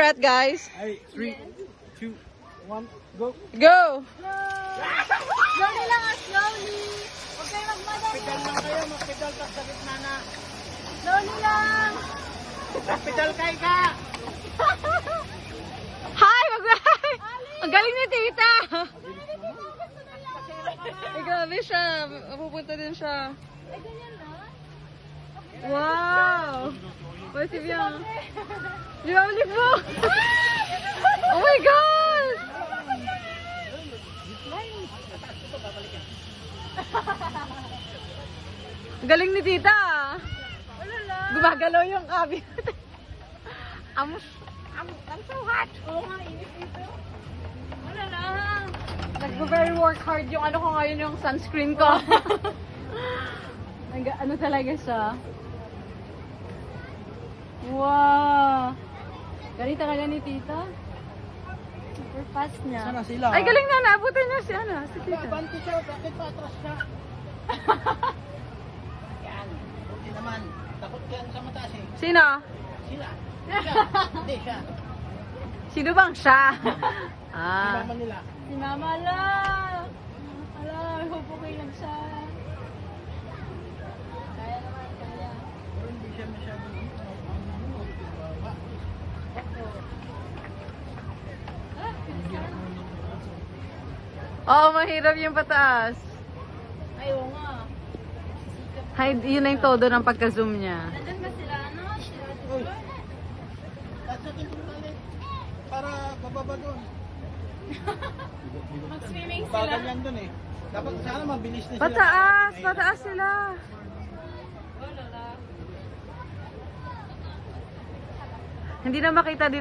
breath, guys. Ay, 3, 2, 1, go! Go! Slowly lang, slowly. Huwag kayo magmadali. Pedal lang kayo, mag-pedal tas sa gitna na. Slowly lang. Pedal kayo ka! Hi! Mag-hi! Ang galing ni tita! Ay, grabe siya. Pupunta din siya. Ay, ganyan na. Wow! Uy, si Biang. Di ba ulit mo? Oh my God! Ang galing ni tita. Wala lang. Gumagalaw yung cabinet. I'm so hot. Oo nga, init dito. Wala lang. Nag-very work hard yung ano ko ngayon, yung sunscreen ko. Ano talaga siya? Wow! Galing talaga ni tita. Super fast niya. Sana sila? Ay, galing na, naabutin niya si, si tita. Abante siya, bakit pa atras ka? Yan, buti naman. Takot yan sa mataas eh. Sino? Sila. Siya. Hindi, siya. Sino bang siya? Di naman nila. Si Mama lang. Ala, I hope okay lang siya. Kaya naman, kaya. Pero hindi siya masyadong Oo, mahirap yung pataas. Ay, oo nga. Hay, yun na yung todo ng pagka-zoom niya. Nandun ba sila, ano? Sila, Uy! At sa tingin ulit. Para bababa doon. mag-swimming sila. Bagal yan doon eh. Dapat sana mabilis na sila. Pataas! Pataas sila! Wala lang. Hindi na makita dito